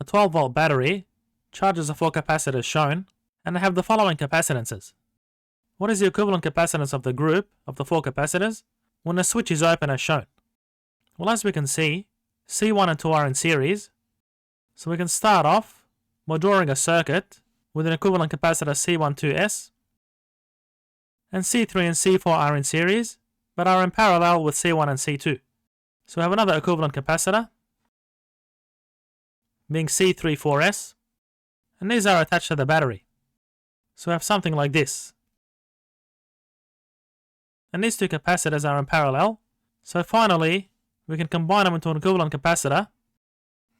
A 12-volt battery charges the 4 capacitors shown, and they have the following capacitances. What is the equivalent capacitance of the group of the 4 capacitors when the switch is open as shown? Well, as we can see, C1 and 2 are in series, so we can start off by drawing a circuit with an equivalent capacitor C12S, and C3 and C4 are in series, but are in parallel with C1 and C2. So we have another equivalent capacitor, being C34S, and these are attached to the battery. So we have something like this. And these two capacitors are in parallel, so finally we can combine them into an equivalent capacitor,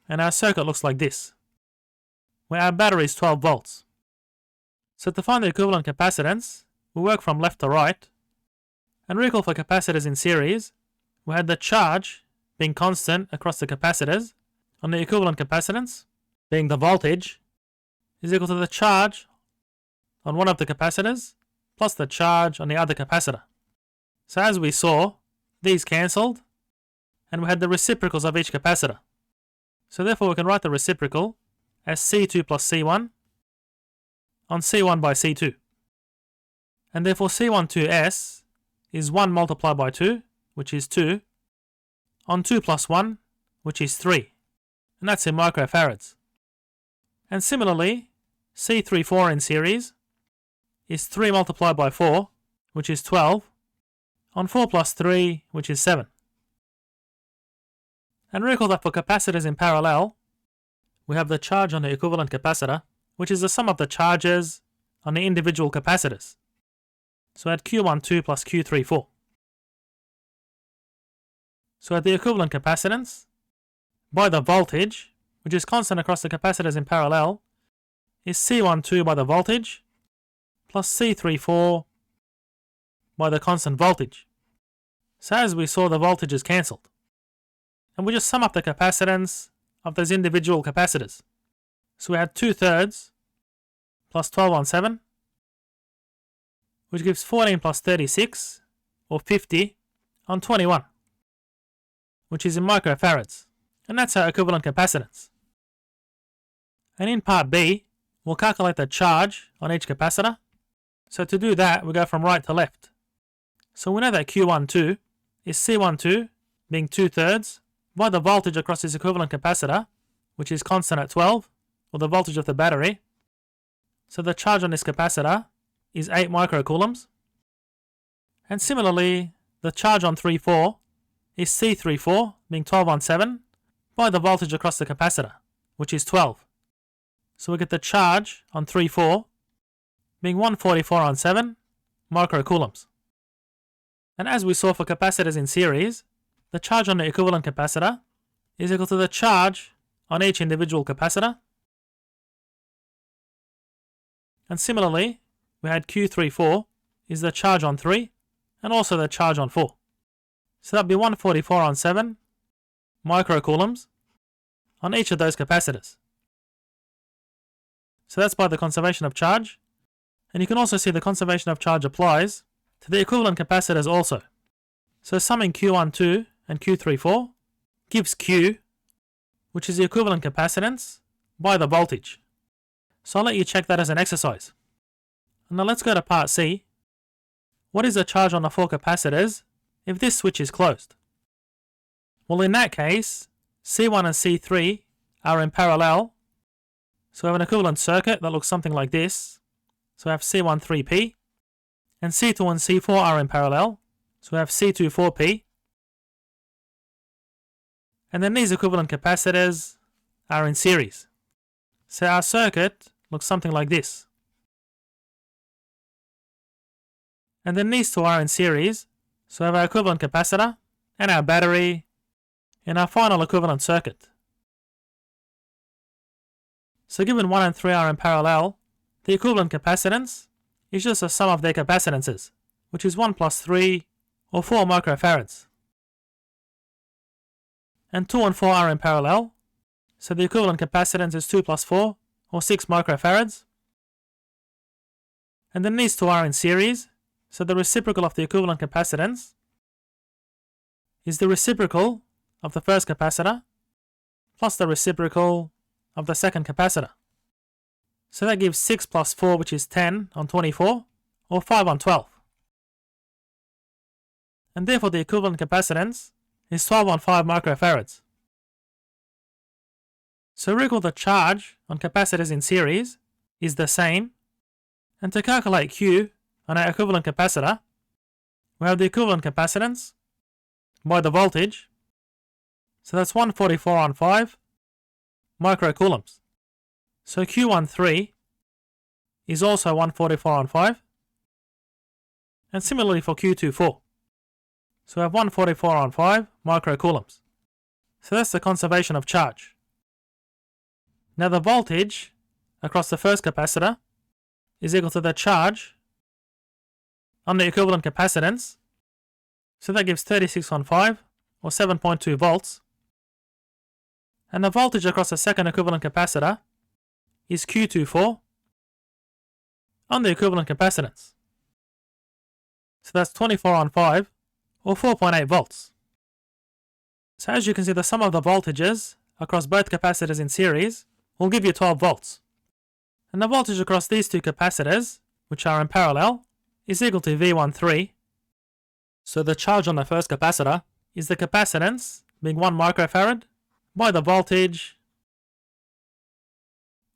and our circuit looks like this, where our battery is 12 volts. So to find the equivalent capacitance, we work from left to right, and recall for capacitors in series, we had the charge being constant across the capacitors on the equivalent capacitance, being the voltage, is equal to the charge on one of the capacitors plus the charge on the other capacitor. So as we saw, these cancelled, and we had the reciprocals of each capacitor. So therefore we can write the reciprocal as C2 plus C1 on C1 by C2. And therefore C12S is 1 multiplied by 2, which is 2, on 2 plus 1, which is 3. And that's in microfarads. And similarly, C34 in series is 3 multiplied by 4, which is 12, on 4 plus 3, which is 7. And recall that for capacitors in parallel, we have the charge on the equivalent capacitor, which is the sum of the charges on the individual capacitors. So add Q12 plus Q34. So at the equivalent capacitance, by the voltage, which is constant across the capacitors in parallel, is C12 by the voltage plus C34 by the constant voltage. So as we saw, the voltage is cancelled. And we just sum up the capacitance of those individual capacitors. So we had 2/3 plus 12 on 7, which gives 14 plus 36, or 50, on 21, which is in microfarads. And that's our equivalent capacitance. And in part B, we'll calculate the charge on each capacitor. So to do that, we go from right to left. So we know that Q12 is C12 being 2/3 by the voltage across this equivalent capacitor, which is constant at 12, or the voltage of the battery. So the charge on this capacitor is 8 microcoulombs. And similarly, the charge on 3,4 is C34 being 12 on 7 by the voltage across the capacitor, which is 12. So we get the charge on 3,4 being 144 on 7 microcoulombs. And as we saw for capacitors in series, the charge on the equivalent capacitor is equal to the charge on each individual capacitor. And similarly, we had Q34 is the charge on 3 and also the charge on 4. So that would be 144 on 7 microcoulombs on each of those capacitors. So that's by the conservation of charge. And you can also see the conservation of charge applies to the equivalent capacitors also. So summing Q12 and Q34 gives Q, which is the equivalent capacitance, by the voltage. So I'll let you check that as an exercise. And now let's go to part C. What is the charge on the 4 capacitors if this switch is closed? Well, in that case, C1 and C3 are in parallel. So we have an equivalent circuit that looks something like this. So we have C13P. And C2 and C4 are in parallel. So we have C24P. And then these equivalent capacitors are in series. So our circuit looks something like this. And then these two are in series. So we have our equivalent capacitor and our battery in our final equivalent circuit. So given 1 and 3 are in parallel, the equivalent capacitance is just the sum of their capacitances, which is 1 plus 3, or 4 microfarads. And 2 and 4 are in parallel, so the equivalent capacitance is 2 plus 4, or 6 microfarads. And then these two are in series, so the reciprocal of the equivalent capacitance is the reciprocal of the first capacitor plus the reciprocal of the second capacitor. So that gives 6 plus 4, which is 10 on 24, or 5 on 12. And therefore the equivalent capacitance is 12 on 5 microfarads. So recall the charge on capacitors in series is the same, and to calculate Q on our equivalent capacitor, we have the equivalent capacitance by the voltage, so that's 144 on 5 microcoulombs. So Q13 is also 144 on 5, and similarly for Q24. So we have 144 on 5 microcoulombs. So that's the conservation of charge. Now the voltage across the first capacitor is equal to the charge on the equivalent capacitance. So that gives 36 on 5, or 7.2 volts. And the voltage across the second equivalent capacitor is Q24 on the equivalent capacitance. So that's 24 on 5, or 4.8 volts. So as you can see, the sum of the voltages across both capacitors in series will give you 12 volts. And the voltage across these two capacitors, which are in parallel, is equal to V13. So the charge on the first capacitor is the capacitance, being 1 microfarad, by the voltage,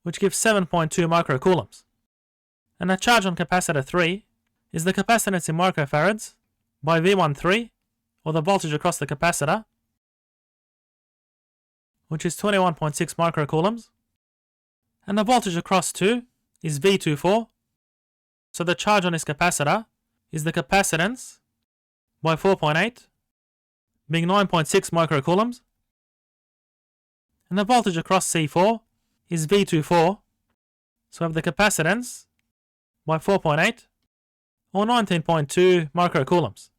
which gives 7.2 microcoulombs. And the charge on capacitor 3 is the capacitance in microfarads by V13, or the voltage across the capacitor, which is 21.6 microcoulombs. And the voltage across 2 is V24, so the charge on this capacitor is the capacitance by 4.8, being 9.6 microcoulombs. And the voltage across C4 is V24, so we have the capacitance by 4.8, or 19.2 microcoulombs.